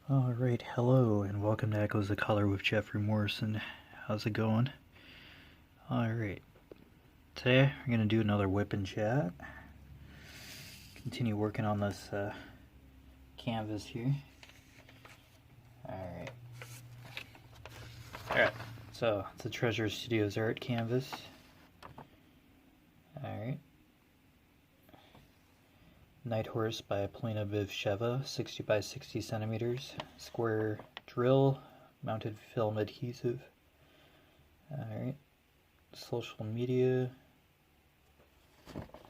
Alright, hello and welcome to Echoes of Color with Jefferey Morrison. How's it going? Alright, today we're going to do another WIP and chat. Continue working on this canvas here. Alright, so it's a Treasure Studios art canvas. Alright. Night Horse by Polina Vivsheva, 60 by 60 centimeters, square drill, mounted film adhesive. Alright, social media.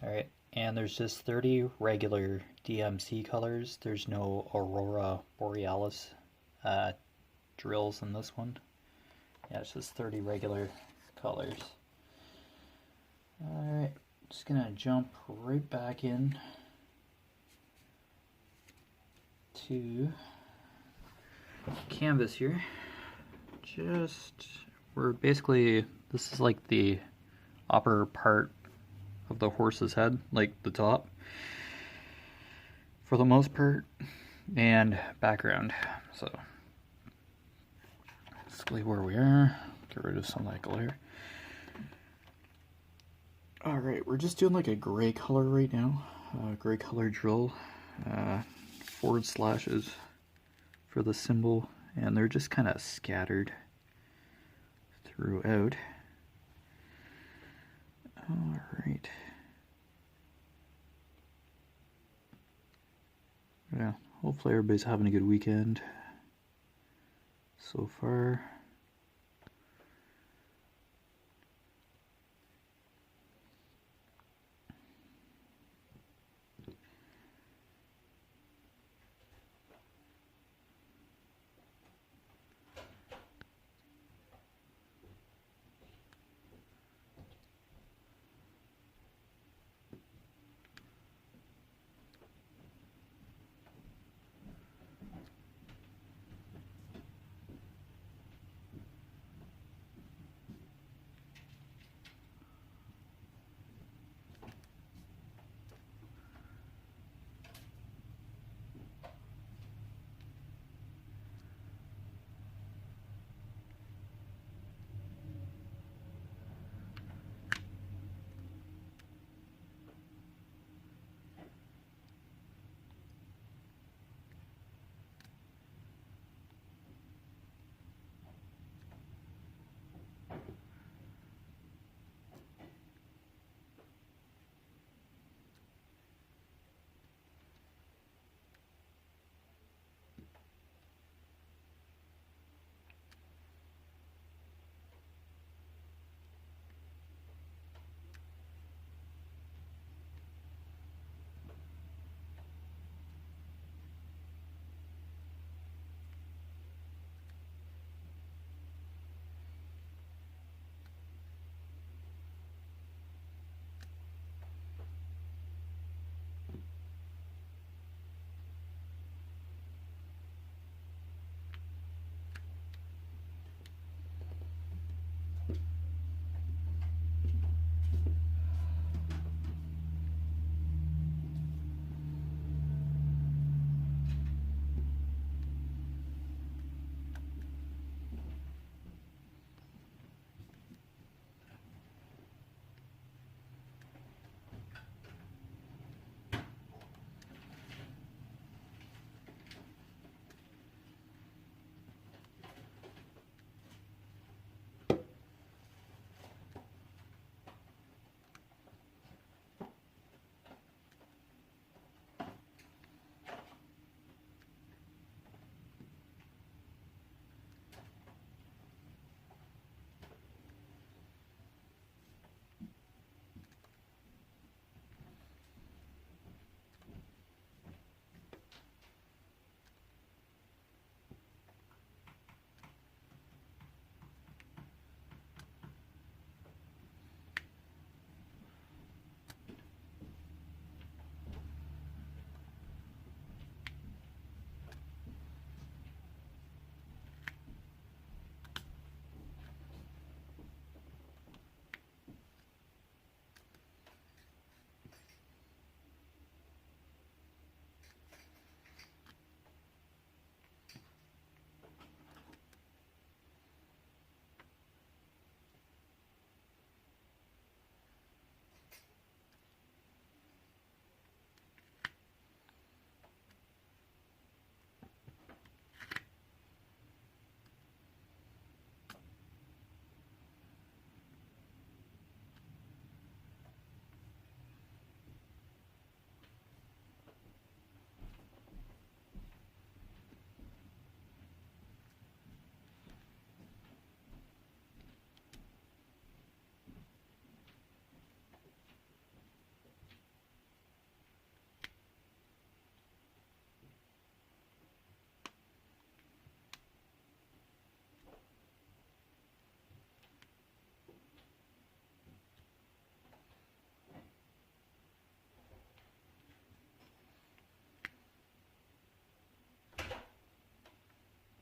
Alright, and there's just 30 regular DMC colors. There's no Aurora Borealis drills in this one. Yeah, it's just 30 regular colors. Alright, just gonna jump right back in to canvas here. We're basically, this is like the upper part of the horse's head, like the top for the most part, and background. So basically where we are, get rid of some of that glare. Alright, we're just doing like a gray color right now, gray color drill, forward slashes for the symbol, and they're just kind of scattered throughout. Alright. Yeah, hopefully everybody's having a good weekend so far.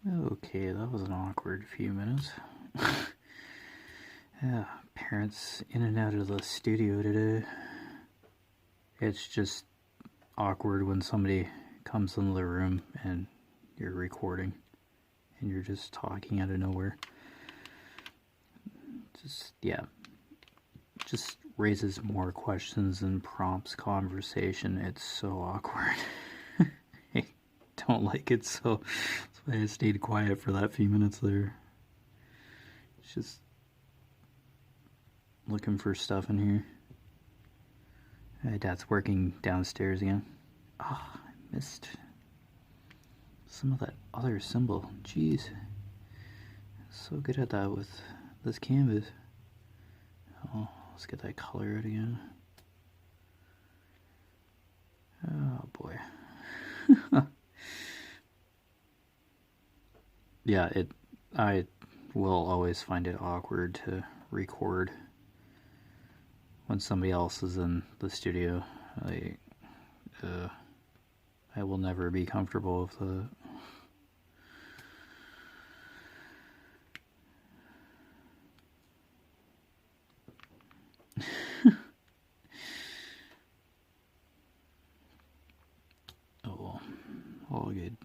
Okay, that was an awkward few minutes. Yeah, parents in and out of the studio today. It's just awkward when somebody comes into the room and you're recording and you're just talking out of nowhere. Just raises more questions and prompts conversation. It's so awkward. I don't like it, so that's why I stayed quiet for that few minutes there. Just looking for stuff in here. My dad's working downstairs again. Ah, oh, I missed some of that other symbol. Jeez. So good at that with this canvas. Oh, let's get that color out again. Oh boy. Yeah, I will always find it awkward to record when somebody else is in the studio. I will never be comfortable with the oh well, all good.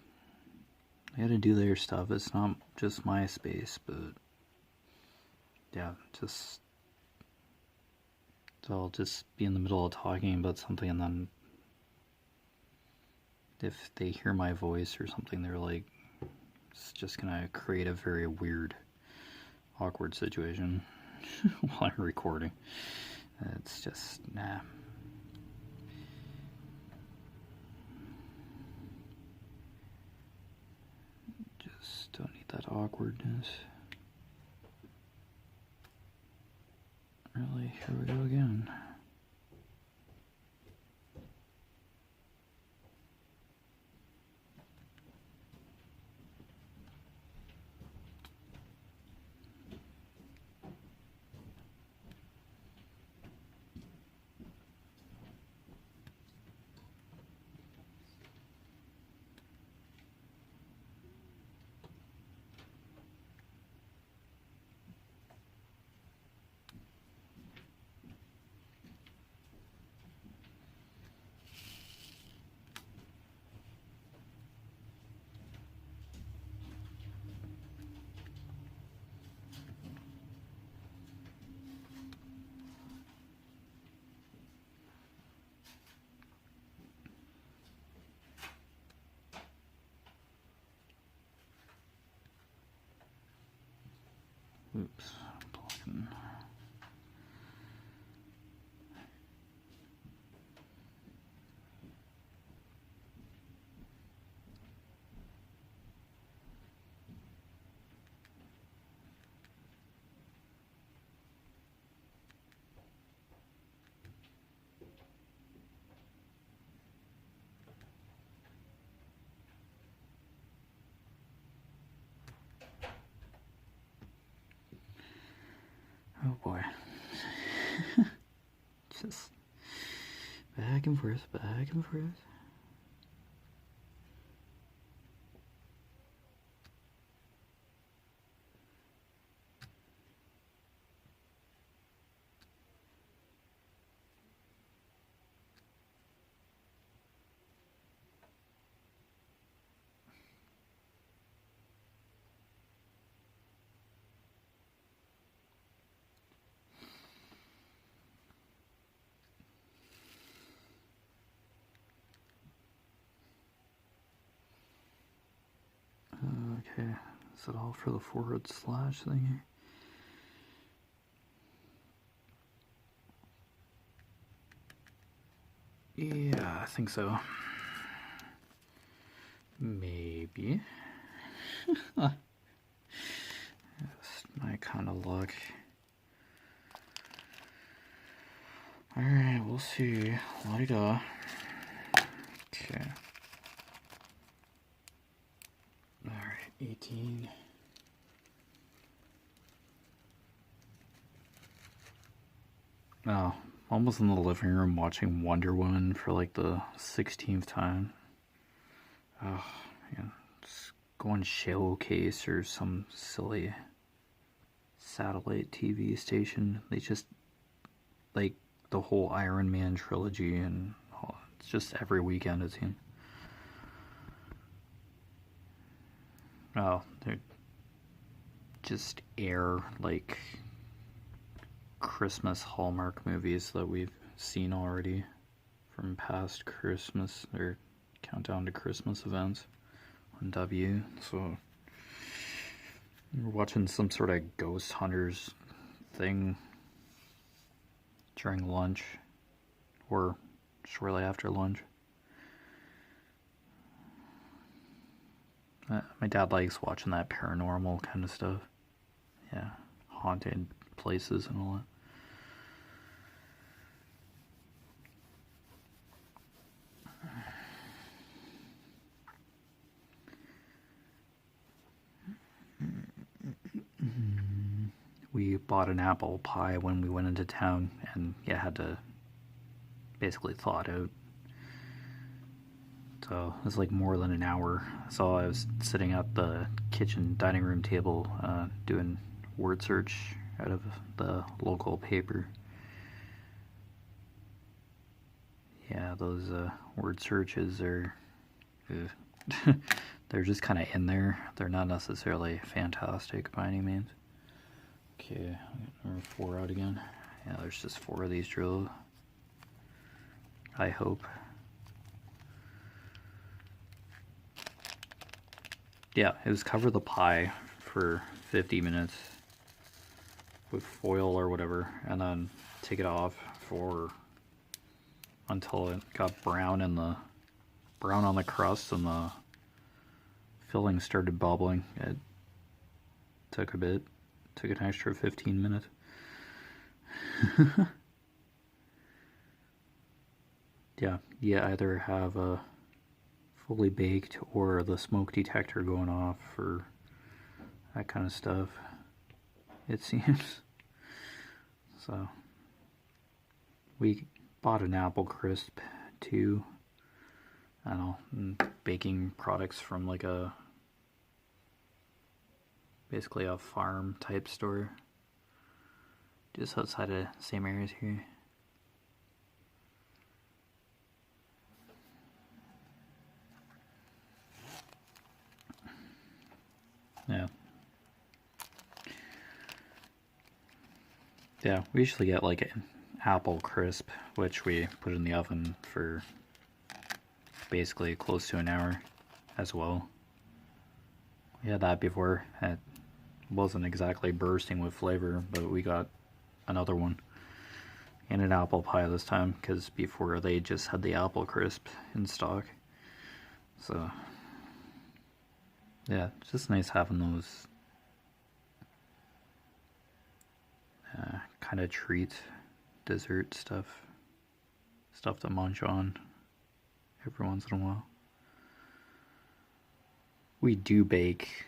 I gotta do their stuff. It's not just my space, but yeah, I'll just be in the middle of talking about something, and then if they hear my voice or something, they're like, it's just gonna create a very weird, awkward situation while I'm recording. It's just, nah. Just don't need that awkwardness. Really, here we go again. Oops, blocking. Oh boy. Just back and forth, back and forth. Okay, is it all for the / thing? Yeah, I think so. Maybe. That's my kind of luck. Alright, we'll see. La-di-da. Okay. Alright, 18. Oh, almost in the living room watching Wonder Woman for like the 16th time. Oh, yeah, it's go on Showcase or some silly satellite TV station. They just, like, the whole Iron Man trilogy, and it's just every weekend it seems. Oh, they just air, like, Christmas Hallmark movies that we've seen already from past Christmas, or countdown to Christmas events on W. So we're watching some sort of Ghost Hunters thing during lunch or shortly after lunch. My dad likes watching that paranormal kind of stuff. Yeah, haunted places and all that. We bought an apple pie when we went into town, and had to basically thaw it out. So it was like more than an hour. So I was sitting at the kitchen dining room table doing word search out of the local paper. Yeah, those word searches are... they're just kind of in there. They're not necessarily fantastic by any means. Okay, number 4 out again. Yeah, there's just 4 of these drilled. I hope. Yeah, it was cover the pie for 50 minutes with foil or whatever, and then take it off until it got brown on the crust and the filling started bubbling. It took a bit. Took an extra 15 minutes. Yeah, you either have a fully baked or the smoke detector going off for that kind of stuff, it seems. So we bought an apple crisp too. I don't know, baking products from like basically a farm type store just outside of same areas here. Yeah, we usually get like an apple crisp, which we put in the oven for basically close to an hour as well. We had that before. It wasn't exactly bursting with flavor, but we got another one and an apple pie this time, because before they just had the apple crisp in stock. So yeah, it's just nice having those kind of treat dessert stuff to munch on every once in a while. We do bake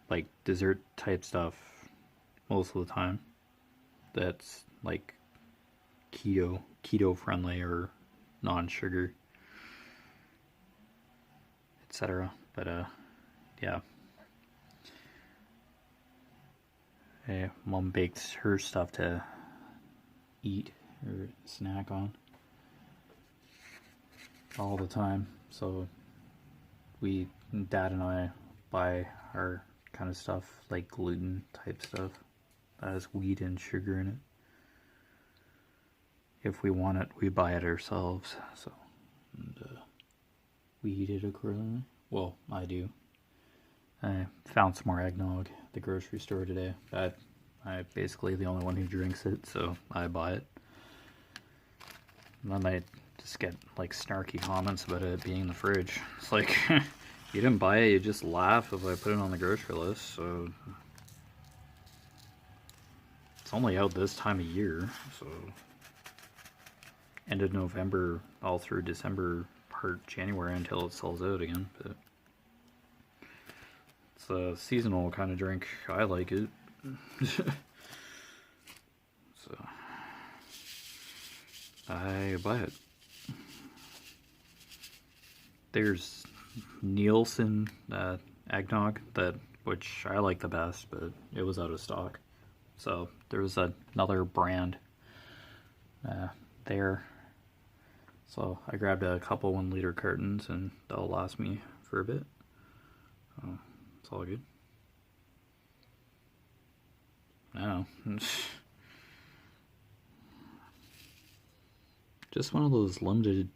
like dessert type stuff most of the time that's like keto friendly or non-sugar, etc. But yeah, Mom bakes her stuff to eat or snack on all the time, so Dad and I buy our kind of stuff, like gluten type stuff that has wheat and sugar in it. If we want it, we buy it ourselves. So, and we eat it accordingly. Well, I do. I found some more eggnog at the grocery store today. I'm basically the only one who drinks it, so I buy it. And then I just get like snarky comments about it being in the fridge. It's like, you didn't buy it, you just laugh if I put it on the grocery list. So it's only out this time of year, so end of November all through December, part January until it sells out again. But it's a seasonal kind of drink. I like it. So I buy it. There's Nielsen eggnog, which I like the best, but it was out of stock. So there was another brand there. So I grabbed a couple 1-liter cartons, and that'll last me for a bit. It's all good. No. Just one of those limited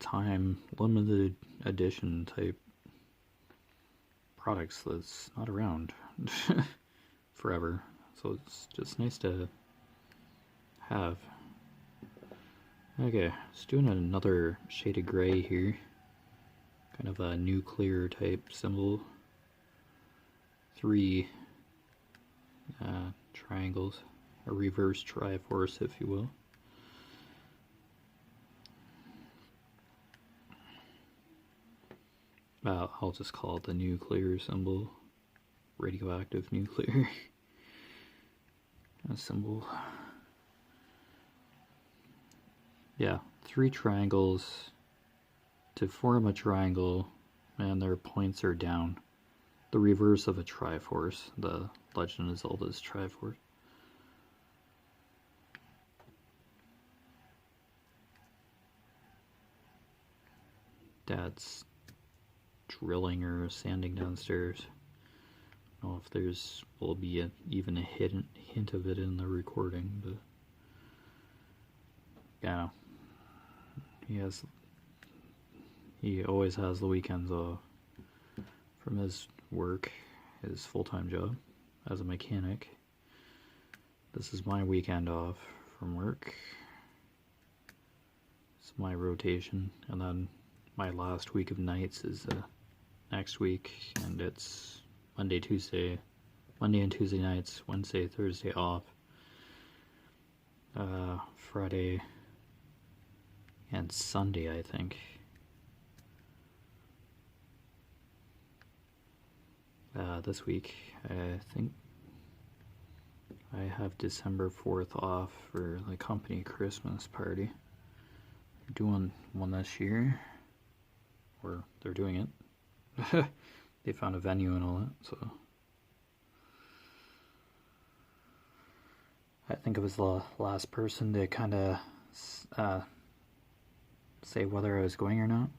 edition type products that's not around forever. So it's just nice to have. Okay, just doing another shade of gray here. Kind of a nuclear type symbol. 3 triangles, a reverse triforce, if you will. I'll just call it the nuclear symbol. Radioactive nuclear symbol. Yeah, 3 triangles to form a triangle, and their points are down. The reverse of a triforce. The Legend of Zelda's Triforce. Dad's drilling or sanding downstairs. I don't know if will be even a hint of it in the recording, but yeah, he always has the weekends off from his work, his full-time job as a mechanic. This is my weekend off from work. It's my rotation, and then my last week of nights is next week, and it's Monday and Tuesday nights, Wednesday, Thursday off, Friday and Sunday, I think. This week, I think I have December 4th off for the company Christmas party. They're doing one this year, or they're doing it. They found a venue and all that, so I think it was the last person to kind of say whether I was going or not.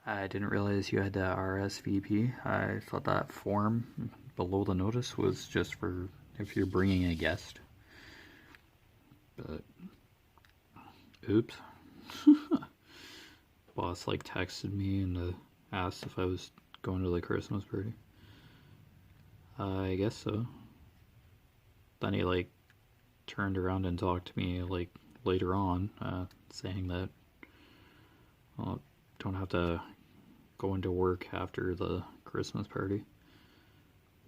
I didn't realize you had to RSVP. I thought that form below the notice was just for if you're bringing a guest. But, oops. Boss texted me and asked if I was going to the Christmas party. I guess so. Then he turned around and talked to me later on, saying that don't have to go into work after the Christmas party,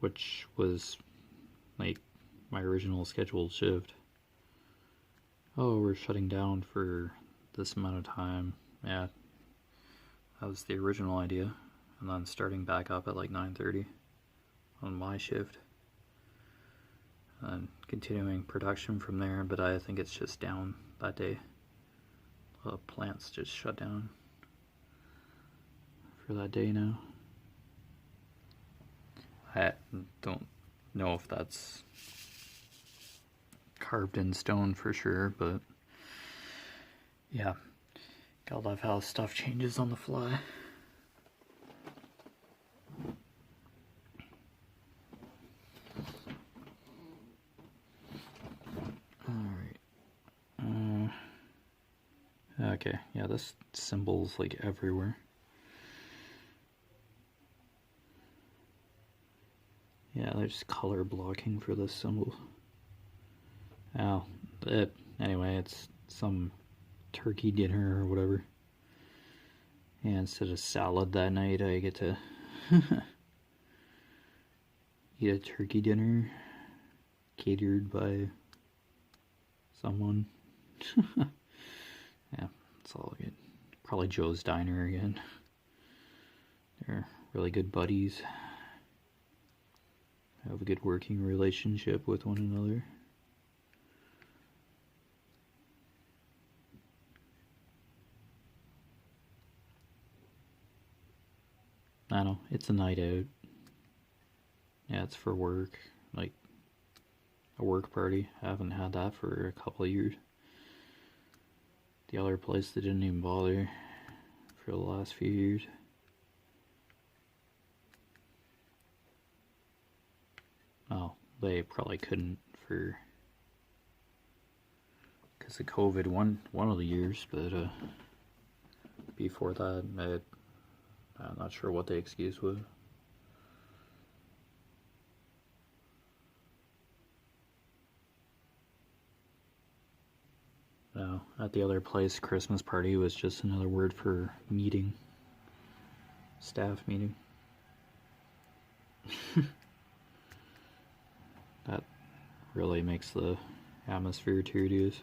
which was my original scheduled shift. Oh, we're shutting down for this amount of time. Yeah, that was the original idea, and then starting back up at 9:30 on my shift, and continuing production from there. But I think it's just down that day. The plant's just shut down for that day now. I don't know if that's carved in stone for sure, but yeah, gotta love how stuff changes on the fly. Alright. Okay, yeah, this symbol's everywhere. Yeah, there's color blocking for this symbol. Oh, anyway, it's some turkey dinner or whatever. And instead of salad that night, I get to eat a turkey dinner catered by someone. Yeah, it's all good. Probably Joe's Diner again. They're really good buddies. Have a good working relationship with one another. I know, it's a night out. Yeah, it's for work, like a work party. I haven't had that for a couple of years. The other place, they didn't even bother for the last few years. Oh, they probably couldn't for because of COVID one of the years, but before that, I'm not sure what the excuse was. No, at the other place, Christmas party was just another word for meeting, staff meeting. That really makes the atmosphere tedious.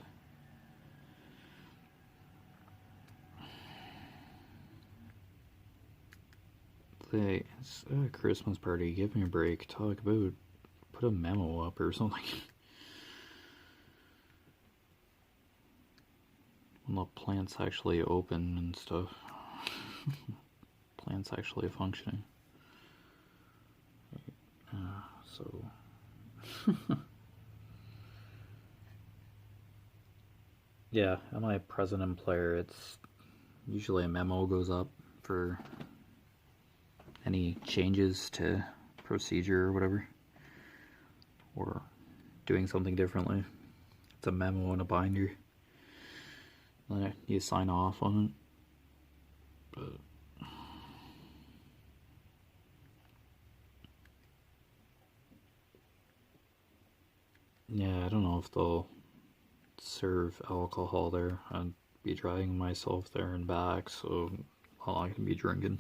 It's a Christmas party, give me a break. Talk about, put a memo up or something. When the plant's actually open and stuff. Plant's actually functioning. So yeah, at my present employer, it's usually a memo goes up for any changes to procedure or whatever, or doing something differently. It's a memo in a binder. Then you sign off on it. But yeah, I don't know if they'll serve alcohol there. I'd be driving myself there and back, so I'm not gonna be drinking.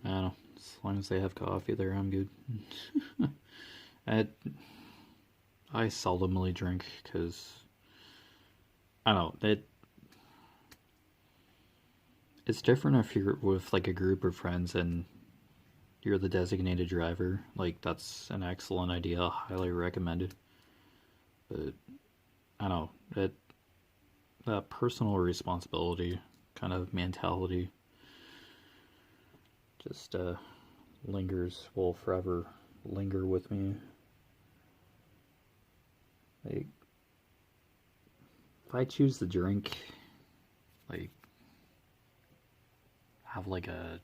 I don't know, as long as they have coffee there, I'm good. I seldomly drink because I don't know, it's different if you're with like a group of friends and you're the designated driver. Like, that's an excellent idea, highly recommended. But I don't know, that personal responsibility kind of mentality just lingers, will forever linger with me. Like, if I choose to drink, like, have like a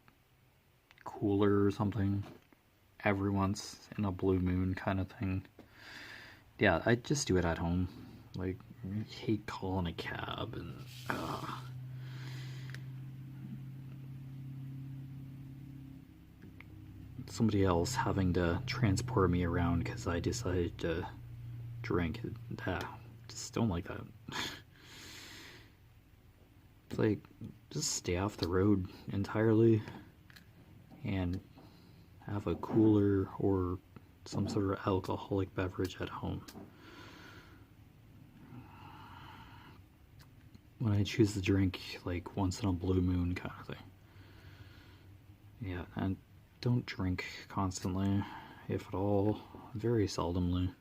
cooler or something every once in a blue moon kind of thing, yeah, I just do it at home. Like, I hate calling a cab and somebody else having to transport me around because I decided to drink. Just don't like that. It's like, just stay off the road entirely and have a cooler or some sort of alcoholic beverage at home. When I choose to drink, like, once in a blue moon kind of thing. Yeah, and don't drink constantly, if at all, very seldomly.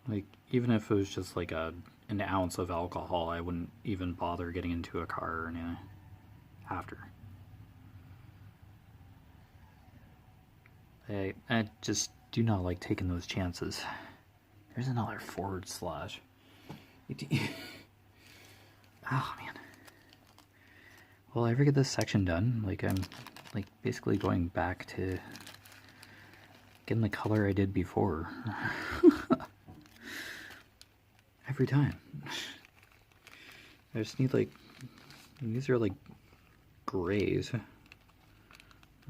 Like, even if it was just like an ounce of alcohol, I wouldn't even bother getting into a car or anything after. I just do not like taking those chances. There's another forward slash. Oh man. Will I ever get this section done? Like, I'm like basically going back to getting the color I did before. Every time. I just need, like, these are like grays. I'm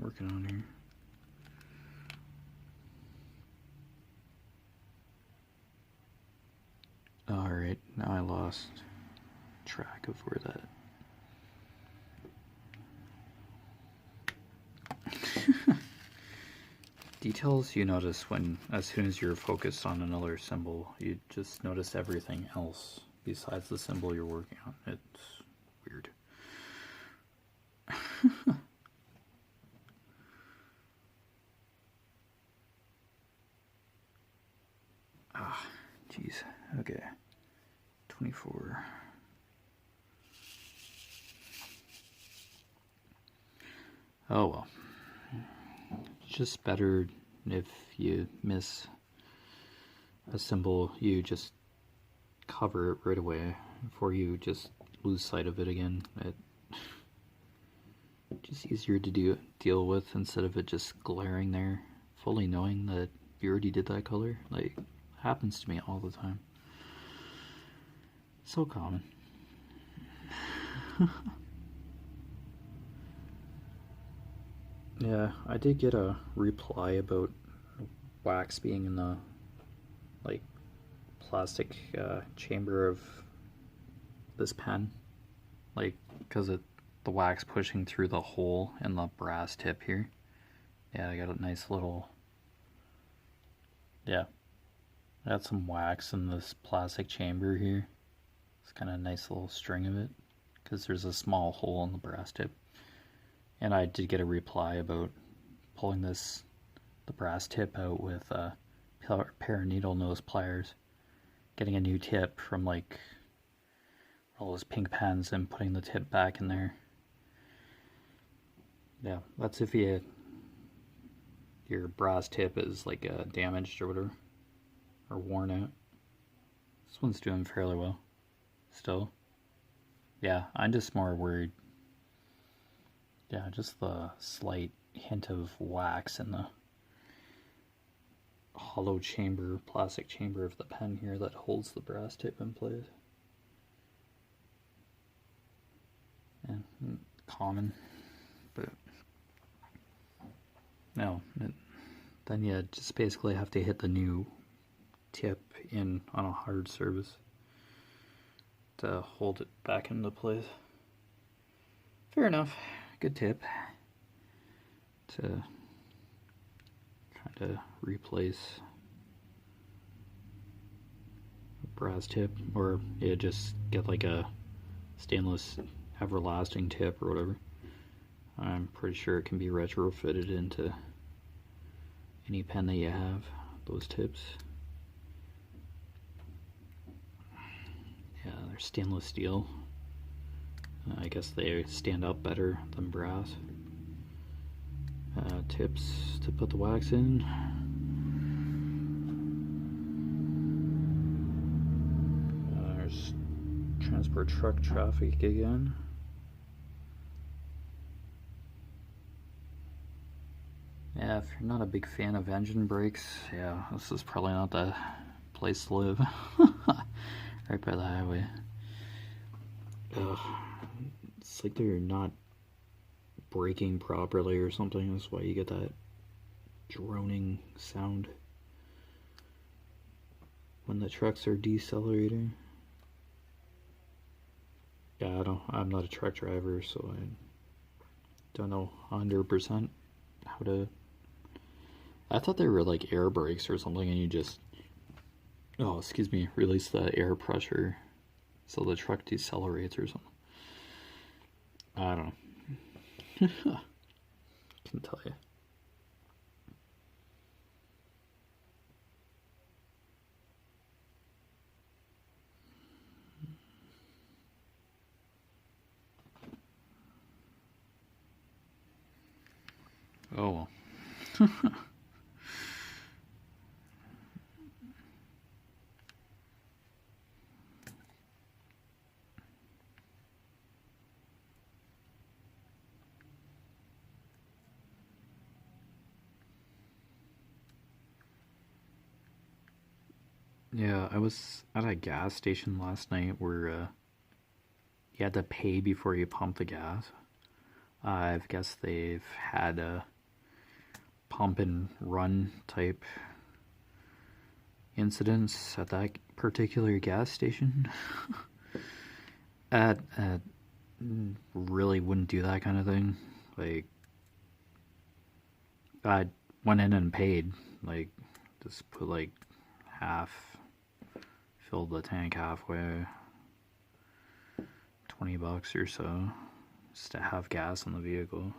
working on here. Alright, now I lost track of where that... Details you notice when, as soon as you're focused on another symbol, you just notice everything else besides the symbol you're working on. It's weird. Ah, jeez. Okay. 24. Oh well. It's just better if you miss a symbol, you just cover it right away before you just lose sight of it again. It's just easier to deal with instead of it just glaring there, fully knowing that you already did that color. Like, happens to me all the time. So common. Yeah, I did get a reply about wax being in the like plastic chamber of this pen, like because the wax pushing through the hole in the brass tip here. Yeah, I got a nice little, yeah, I got some wax in this plastic chamber here. It's kind of a nice little string of it because there's a small hole in the brass tip. And I did get a reply about pulling the brass tip out with a pair of needle nose pliers, getting a new tip from like all those pink pens and putting the tip back in there. Yeah, that's if your brass tip is like damaged or whatever, or worn out. This one's doing fairly well still. Yeah, I'm just more worried. Yeah, just the slight hint of wax in the hollow chamber, plastic chamber of the pen here that holds the brass tip in place. Yeah, common, but no, then you just basically have to hit the new tip in on a hard surface to hold it back into place. Fair enough. Good tip to kind of replace a brass tip, or yeah, just get like a stainless everlasting tip or whatever. I'm pretty sure it can be retrofitted into any pen that you have, those tips. Yeah, they're stainless steel. I guess they stand up better than brass. Tips to put the wax in. There's transport truck traffic again. Yeah, if you're not a big fan of engine brakes, yeah, this is probably not the place to live. Right by the highway. Ugh. It's like they're not braking properly or something. That's why you get that droning sound when the trucks are decelerating. Yeah, I'm not a truck driver, so I don't know 100% how to. I thought they were like air brakes or something, and you just, oh, excuse me, release the air pressure so the truck decelerates or something. I don't know. Can tell you. Oh well. Yeah, I was at a gas station last night where you had to pay before you pump the gas. I guess they've had a pump and run type incidents at that particular gas station. at really wouldn't do that kind of thing. Like, I went in and paid, like, just put like half, filled the tank halfway, $20 or so just to have gas in the vehicle.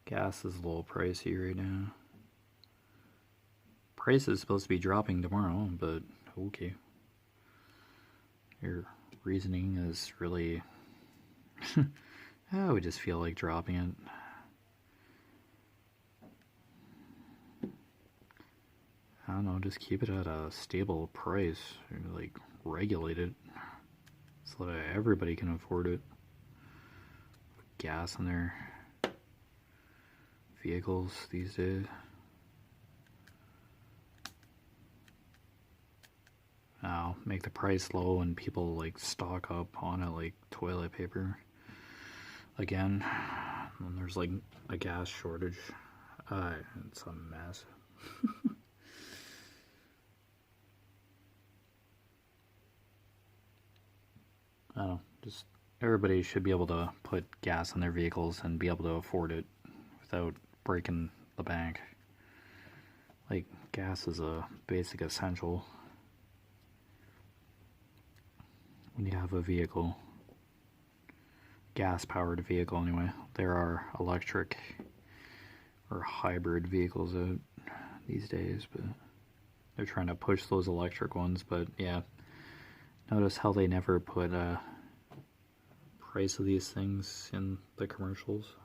Gas is a little pricey right now. Price is supposed to be dropping tomorrow, but okay. Your reasoning is really... I would just feel like dropping it. I don't know, just keep it at a stable price, or like regulate it so that everybody can afford it. Gas in their vehicles these days. I'll make the price low and people like stock up on it like toilet paper. Again, when there's like a gas shortage, it's a mess. I don't know, just everybody should be able to put gas in their vehicles and be able to afford it without breaking the bank. Like, gas is a basic essential when you have a vehicle. Gas-powered vehicle anyway. There are electric or hybrid vehicles out these days, but they're trying to push those electric ones. But yeah, notice how they never put a price of these things in the commercials.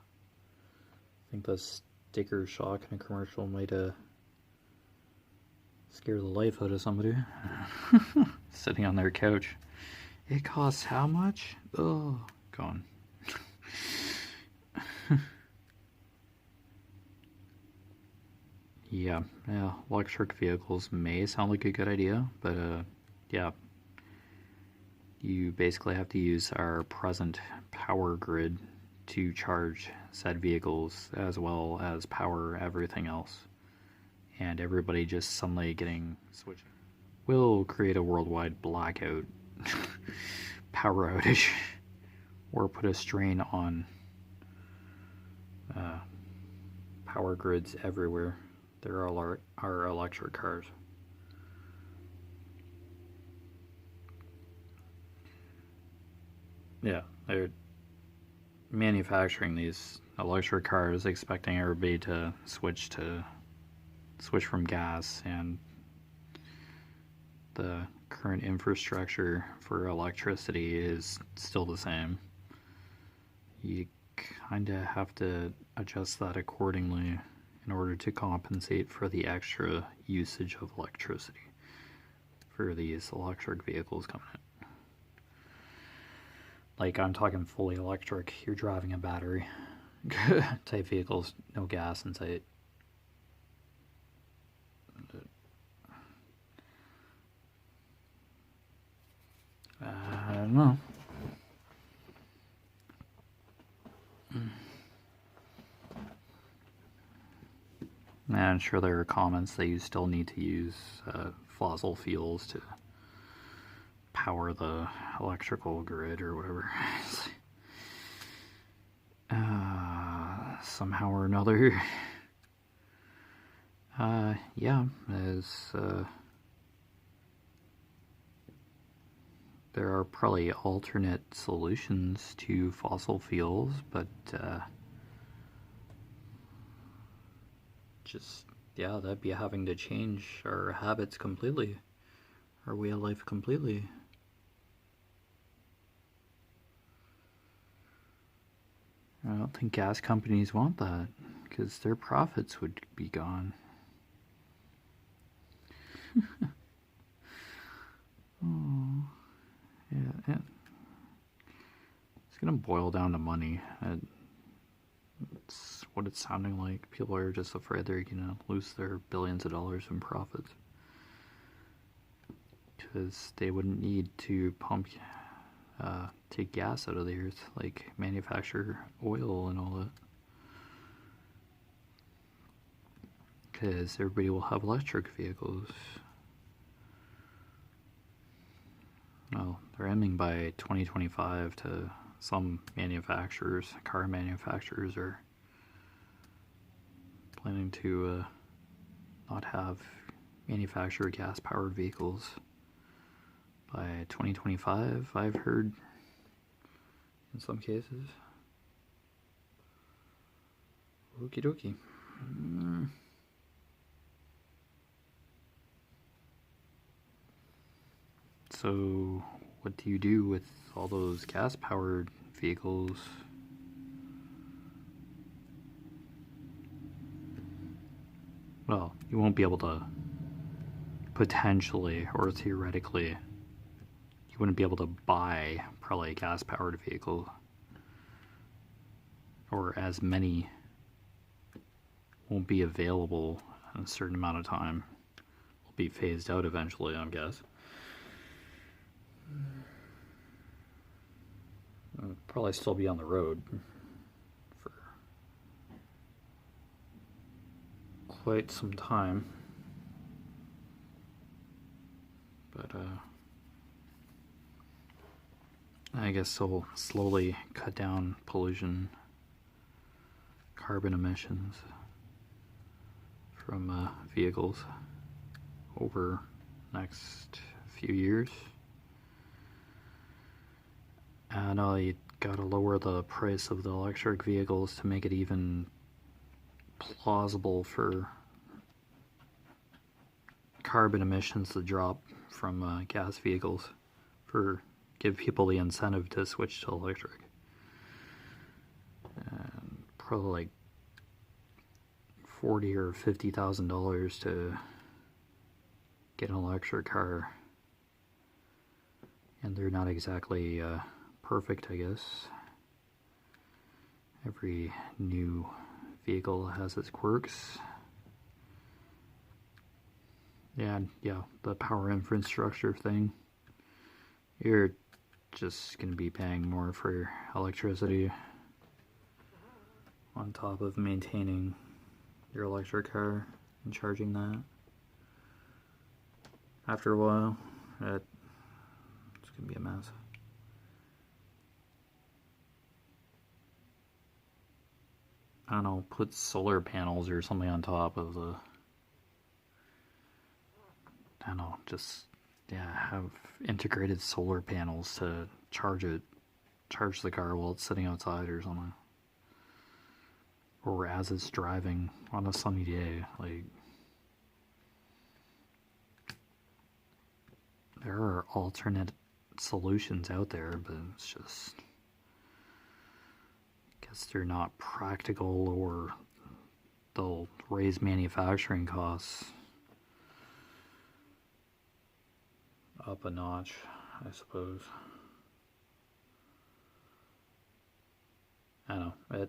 I think the sticker shock in a commercial might scare the life out of somebody. Sitting on their couch. It costs how much? Oh, gone. Yeah, electric vehicles may sound like a good idea, but yeah, you basically have to use our present power grid to charge said vehicles as well as power everything else. And everybody just suddenly getting switched will create a worldwide blackout, power outage, or put a strain on power grids everywhere. There are electric cars. Yeah, they're manufacturing these electric cars expecting everybody to switch from gas, and the current infrastructure for electricity is still the same. You kind of have to adjust that accordingly in order to compensate for the extra usage of electricity for these electric vehicles coming in. Like, I'm talking fully electric, you're driving a battery type vehicles, no gas in sight. I don't know. I'm sure there are comments that you still need to use fossil fuels to power the electrical grid or whatever. Somehow or another. Yeah, there are probably alternate solutions to fossil fuels, but that'd be having to change our habits completely, our way of life completely. I don't think gas companies want that, because their profits would be gone. Oh, yeah. It's gonna boil down to money. It's what it's sounding like. People are just afraid they're gonna lose their billions of dollars in profits, because they wouldn't need to take gas out of the earth, like manufacture oil and all that, because everybody will have electric vehicles. Well, they're aiming by 2025 to some manufacturers, car manufacturers are planning to not have manufacture gas-powered vehicles by 2025, I've heard. in some cases. Okie dokie. So, what do you do with all those gas-powered vehicles? Well, you won't be able to potentially or theoretically, you wouldn't be able to buy probably a gas-powered vehicle, or as many won't be available in a certain amount of time. Will be phased out eventually, I guess. It'll probably still be on the road for quite some time, but I guess they'll slowly cut down pollution, carbon emissions from vehicles over the next few years. And you gotta lower the price of the electric vehicles to make it even plausible for carbon emissions to drop from gas vehicles, give people the incentive to switch to electric. And probably like $40,000 or $50,000 to get an electric car, and they're not exactly perfect, I guess. Every new vehicle has its quirks. Yeah, the power infrastructure thing. You're just going to be paying more for electricity on top of maintaining your electric car and charging that. After a while, it's going to be a mess. I don't know, put solar panels or something on top of the... I don't know, just, have integrated solar panels to charge the car while it's sitting outside or something. Or as it's driving on a sunny day, like... There are alternate solutions out there, but it's just... guess they're not practical, or they'll raise manufacturing costs up a notch, I suppose. I don't know.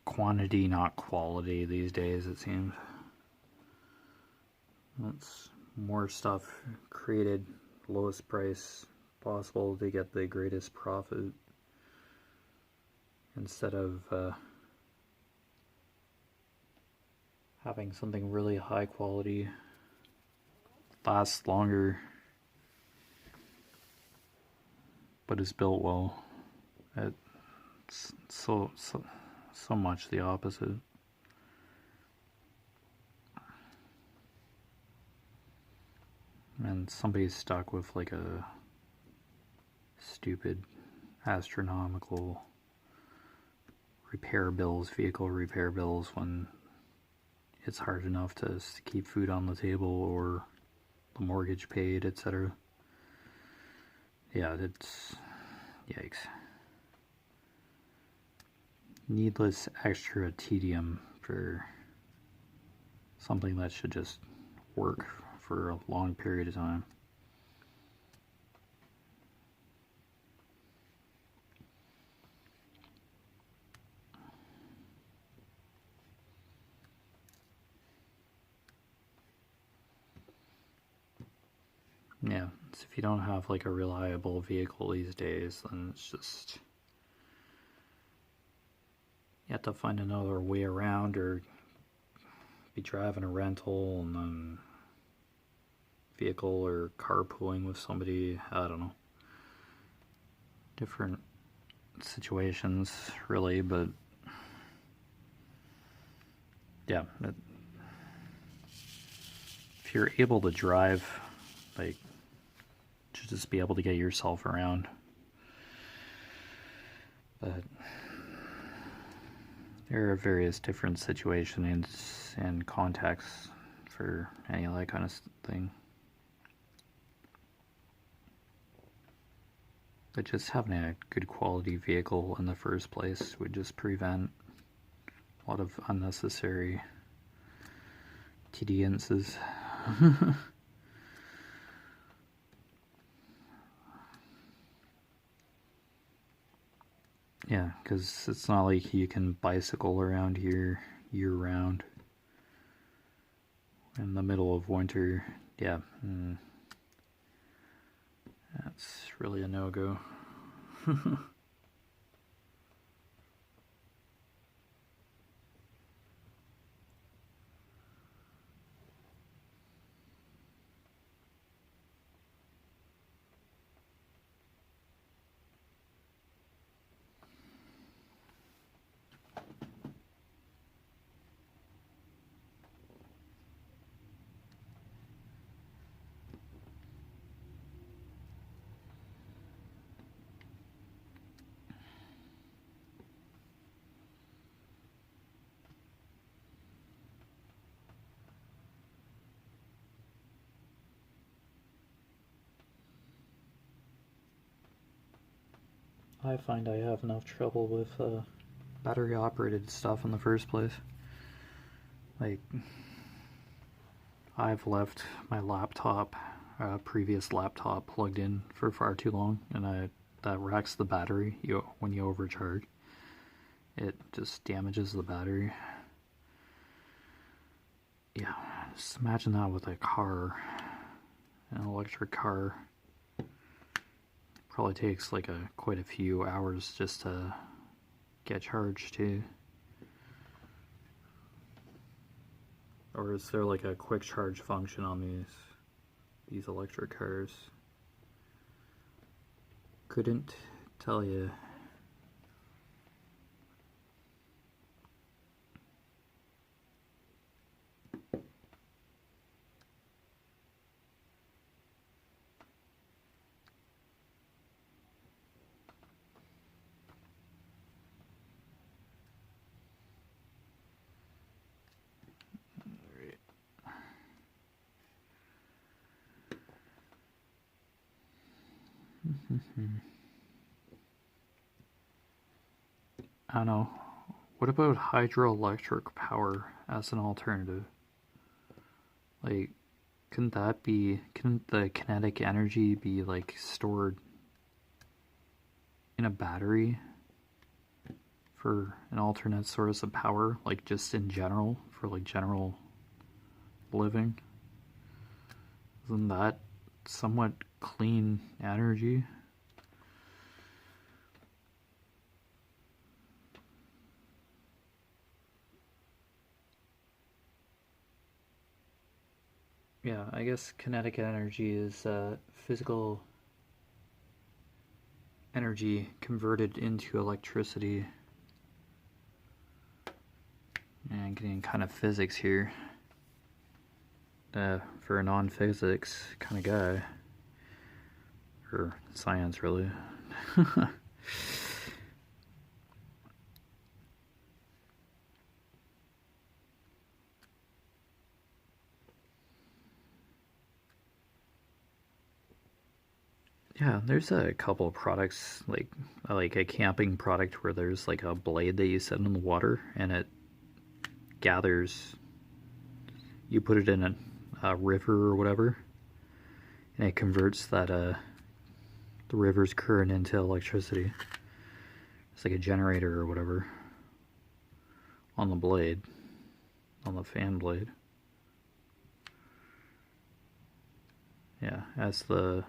Quantity, not quality these days, it seems. It's more stuff created, lowest price possible to get the greatest profit, instead of having something really high quality, lasts longer, but is built well. It's so much the opposite. And somebody's stuck with like a stupid, astronomical vehicle repair bills, when it's hard enough to keep food on the table or the mortgage paid, etc. Yeah, it's... yikes. Needless extra tedium for something that should just work for a long period of time. Yeah, so if you don't have like a reliable vehicle these days, then it's just... you have to find another way around, or be driving a rental and then vehicle, or carpooling with somebody. I don't know. Different situations, really, but yeah. If you're able to drive, like, just be able to get yourself around. But there are various different situations and contexts for any of that kind of thing. But just having a good quality vehicle in the first place would just prevent a lot of unnecessary tediances. Yeah, because it's not like you can bicycle around here year-round. In the middle of winter, yeah, that's really a no-go. I find I have enough trouble with battery operated stuff in the first place. Like, I've left my laptop, previous laptop, plugged in for far too long, and that wrecks the battery when you overcharge. It just damages the battery. Yeah, just imagine that with a car, an electric car. Probably takes like quite a few hours just to get charged too. Or is there like a quick charge function on these electric cars? Couldn't tell you. I don't know. What about hydroelectric power as an alternative? Like, couldn't the kinetic energy be like stored in a battery for an alternate source of power, like just in general, for like general living? Isn't that somewhat clean energy? Yeah, I guess kinetic energy is physical energy converted into electricity. And getting kind of physics here. For a non-physics kind of guy. Or science, really. Yeah, there's a couple of products, like a camping product where there's like a blade that you set in the water and it gathers. You put it in a river or whatever, and it converts the river's current into electricity. It's like a generator or whatever on the blade, on the fan blade. Yeah, as the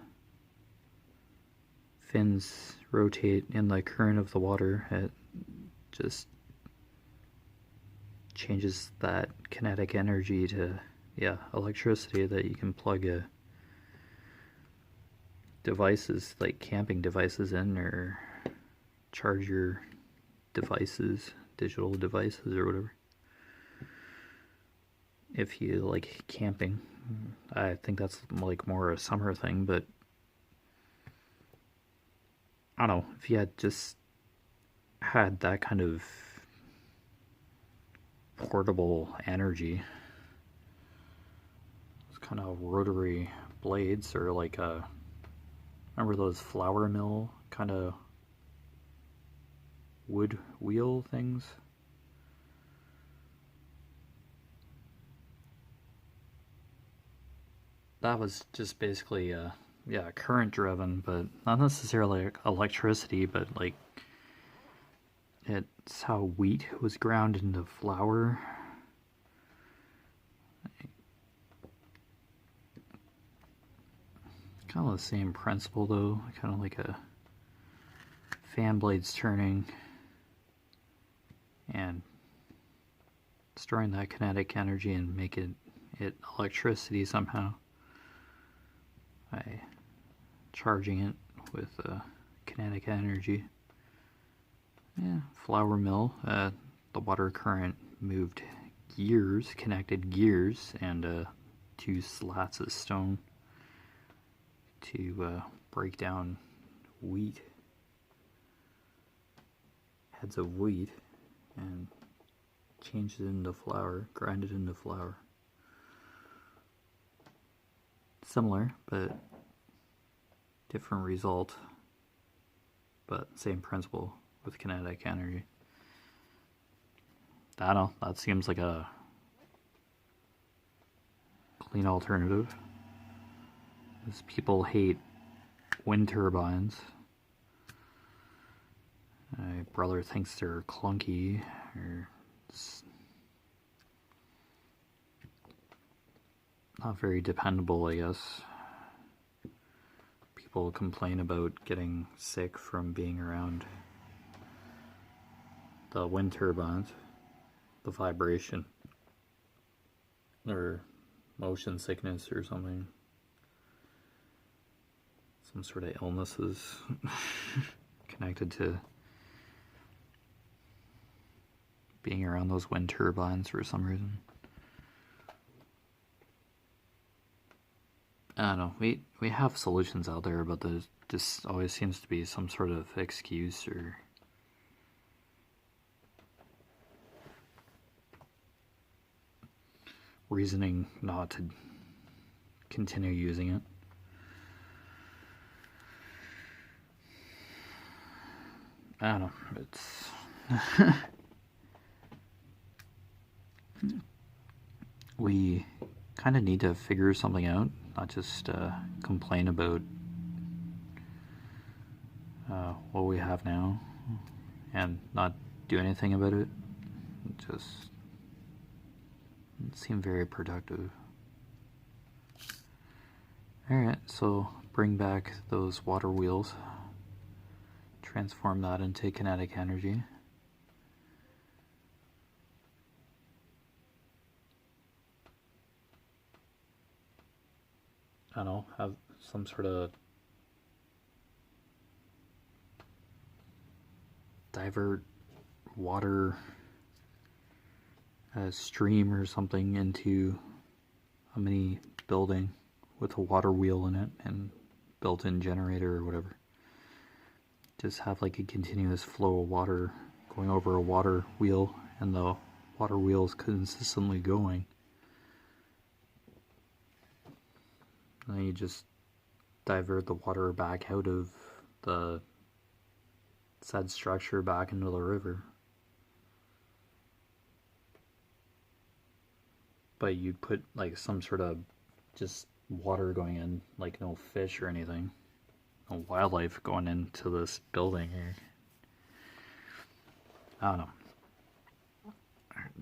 fins rotate in the current of the water, it just changes that kinetic energy to, yeah, electricity that you can plug devices, like camping devices in, or charge your devices, digital devices or whatever. If you like camping, I think that's like more a summer thing, but I don't know, if you had just had that kind of portable energy, it's kind of rotary blades, or like remember those flour mill kind of wood wheel things? That was just basically yeah, current driven, but not necessarily electricity, but like it's how wheat was ground into flour. Kind of the same principle though, kind of like a fan blades turning and storing that kinetic energy and make it electricity somehow by charging it with kinetic energy. Yeah, flour mill. The water current moved gears, connected gears, and 2 slats of stone to break down wheat, heads of wheat, and change it into flour, grind it into flour. Similar, but different result, but same principle with kinetic energy. I don't know, that seems like a clean alternative. Because people hate wind turbines. My brother thinks they're clunky, or not very dependable, I guess. People complain about getting sick from being around the wind turbines, the vibration, or motion sickness or something. Some sort of illnesses connected to being around those wind turbines for some reason. I don't know. We have solutions out there, but there just always seems to be some sort of excuse or reasoning not to continue using it. I don't know. It's we kind of need to figure something out, not just complain about what we have now and not do anything about it. It just seem very productive. Alright, so bring back those water wheels, transform that into kinetic energy. I don't know, have some sort of divert water stream or something into a mini building with a water wheel in it and built-in generator or whatever. Just have like a continuous flow of water going over a water wheel, and the water wheel is consistently going. And then you just divert the water back out of the said structure back into the river. But you'd put like some sort of just water going in, like no fish or anything, no wildlife going into this building here. I don't know.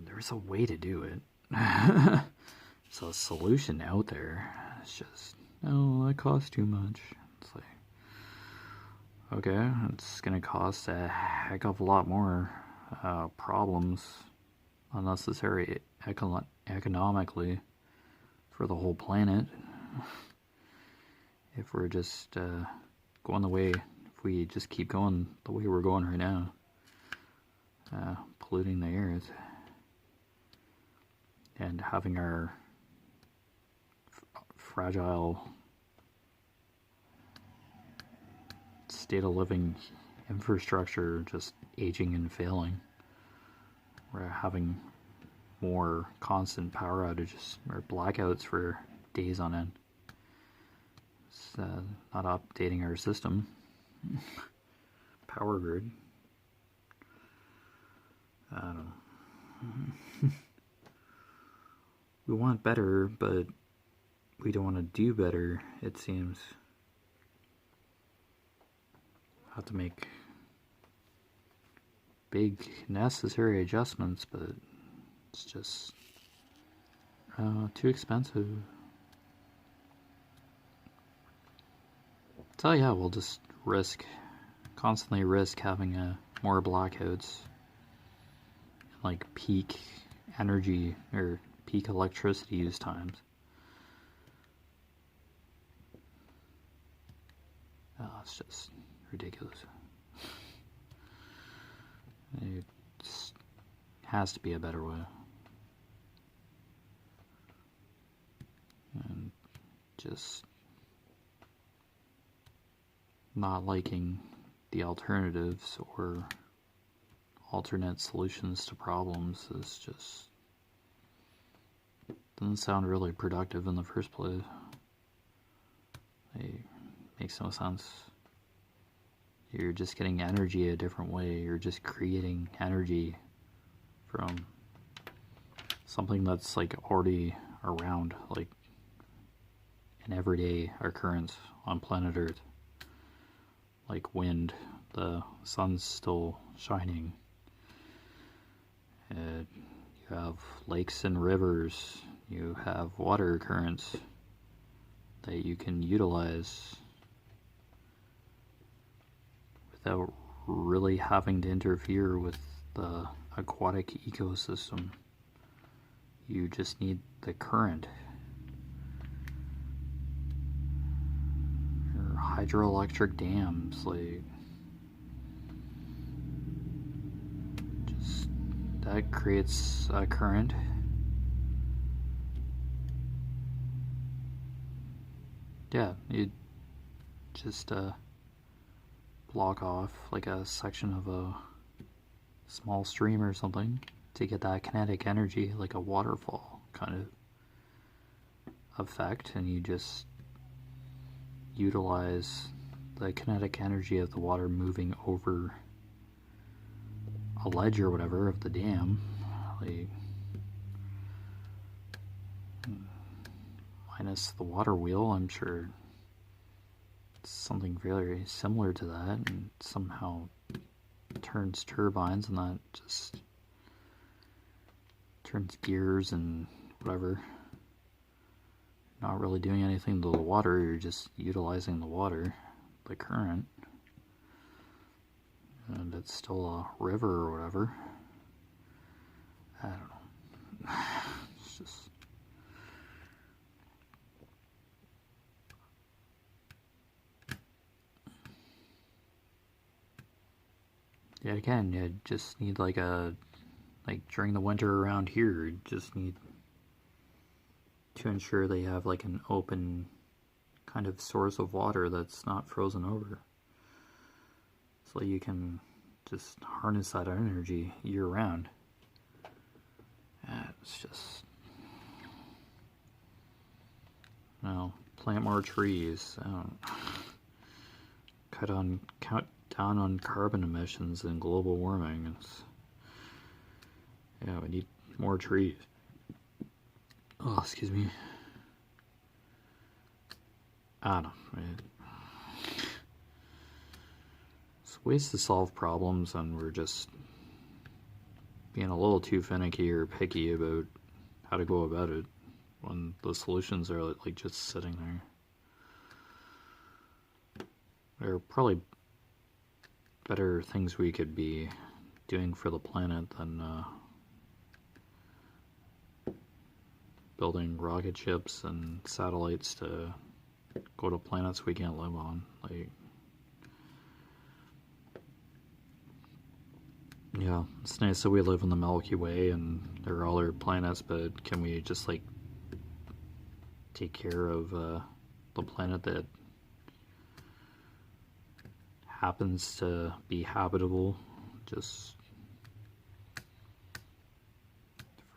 There's a way to do it. There's a solution out there. It's just, no, that costs too much. It's like, okay, it's gonna cost a heck of a lot more problems, unnecessary economically for the whole planet. If we're just going the way, if we just keep going the way we're going right now, polluting the earth and having our fragile state of living infrastructure just aging and failing. We're having more constant power outages or blackouts for days on end. It's not updating our system. Power grid. I don't know. We want better, but we don't want to do better, it seems. Have to make big necessary adjustments, but it's just too expensive. So yeah, we'll just constantly risk having more blackouts, like peak energy or peak electricity use times. It's just ridiculous. It just has to be a better way. And just not liking the alternatives or alternate solutions to problems is just doesn't sound really productive in the first place. It makes no sense. You're just getting energy a different way. You're just creating energy from something that's like already around, like an everyday occurrence on planet Earth. Like wind, the sun's still shining. You have lakes and rivers. You have water currents that you can utilize without really having to interfere with the aquatic ecosystem. You just need the current. Or hydroelectric dams, like just that creates a current. Yeah, you just block off like a section of a small stream or something to get that kinetic energy, like a waterfall kind of effect, and you just utilize the kinetic energy of the water moving over a ledge or whatever of the dam, like minus the water wheel. I'm sure it's something very similar to that, and somehow turns turbines, and that just turns gears and whatever. Not really doing anything to the water, you're just utilizing the water, the current, and it's still a river or whatever. I don't know. It's just yeah, again, you just need like during the winter around here, you just need to ensure they have like an open kind of source of water that's not frozen over. So you can just harness that energy year round. It's just, plant more trees. Cut down on carbon emissions and global warming. We need more trees. Oh, excuse me. I don't know. It's ways to solve problems, and we're just being a little too finicky or picky about how to go about it when the solutions are like just sitting there. There are probably better things we could be doing for the planet than building rocket ships and satellites to go to planets we can't live on. Like, yeah, it's nice that we live in the Milky Way and there are other planets, but can we just like take care of the planet that happens to be habitable just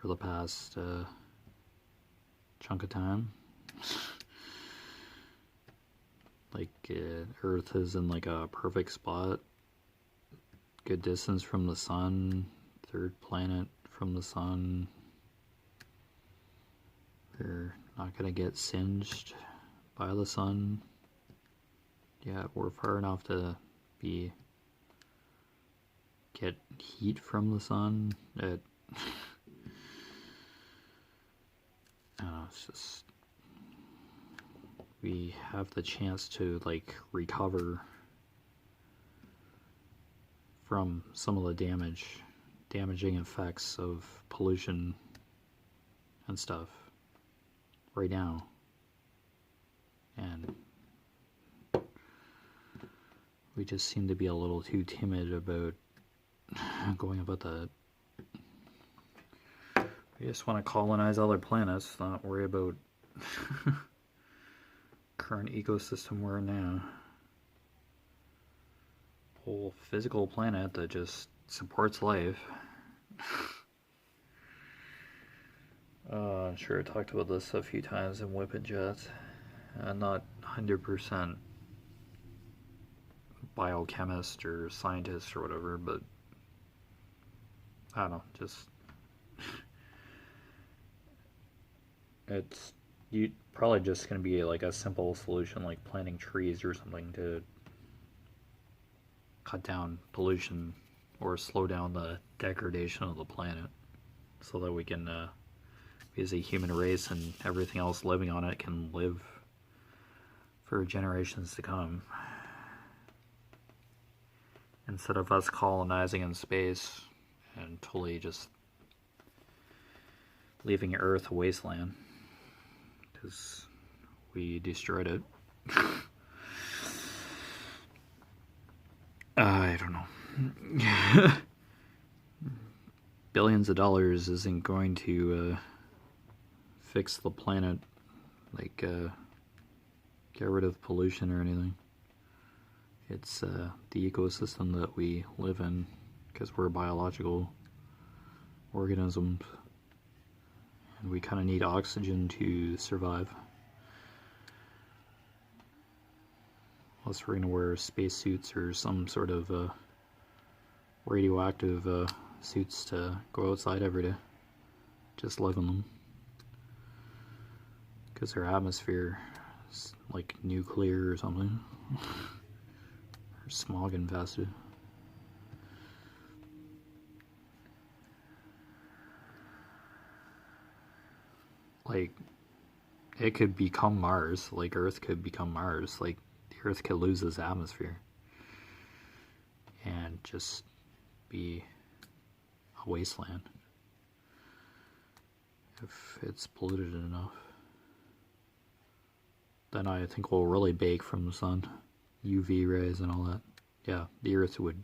for the past chunk of time. Like Earth is in like a perfect spot, good distance from the sun, third planet from the sun. We're not gonna get singed by the sun. Yeah, we're far enough to get heat from the sun. I don't know, it's just, we have the chance to like recover from some of the damaging effects of pollution and stuff right now. And we just seem to be a little too timid about going about that. We just want to colonize other planets, not worry about current ecosystem we're in now. Whole physical planet that just supports life. I'm sure I talked about this a few times in WIP and Jet. I'm not 100% biochemist or scientist or whatever, but I don't know, just it's probably just going to be like a simple solution like planting trees or something to cut down pollution or slow down the degradation of the planet so that we can, as a human race and everything else living on it, can live for generations to come. Instead of us colonizing in space and totally just leaving Earth a wasteland because we destroyed it. I don't know. Billions of dollars isn't going to fix the planet, like get rid of pollution or anything. It's the ecosystem that we live in, because we're biological organisms and we kind of need oxygen to survive. Unless we're going to wear spacesuits or some sort of radioactive suits to go outside every day. Just live in them. Because our atmosphere is like nuclear or something. Or smog infested. Like, it could become Mars. Like, Earth could become Mars. Like, the Earth could lose its atmosphere and just be a wasteland if it's polluted enough. Then I think we'll really bake from the sun, UV rays and all that. Yeah, the Earth would,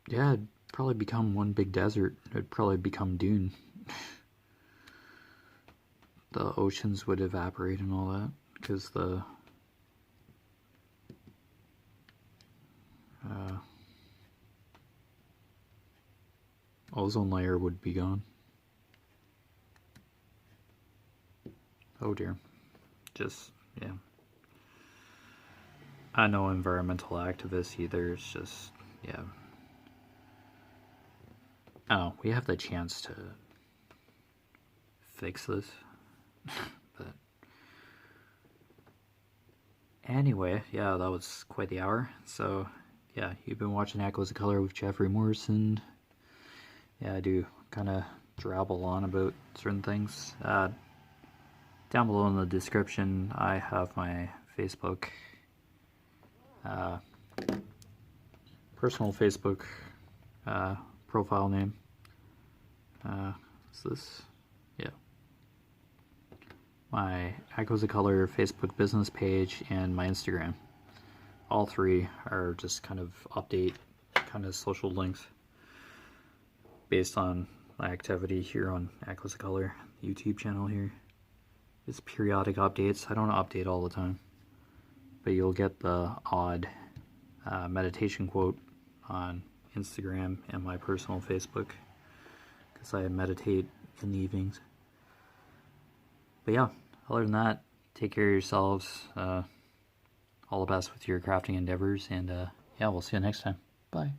yeah, it'd probably become one big desert. It'd probably become dune. The oceans would evaporate and all that, because the ozone layer would be gone. Oh dear. Just, yeah. I'm no environmental activist either, it's just, yeah. Oh, we have the chance to fix this. But anyway, yeah, that was quite the hour. So, yeah, you've been watching Echoes of Color with Jeffery Morrison. Yeah, I do kind of drabble on about certain things. Down below in the description, I have my Facebook, personal Facebook profile name. Is this? Yeah. My Echoes of Color Facebook business page and my Instagram. All three are just kind of update, kind of social links based on my activity here on Echoes of Color, YouTube channel here. It's periodic updates. I don't update all the time. but you'll get the odd meditation quote on Instagram and my personal Facebook, because I meditate in the evenings. But yeah, other than that, take care of yourselves. All the best with your crafting endeavors, and yeah, we'll see you next time. Bye.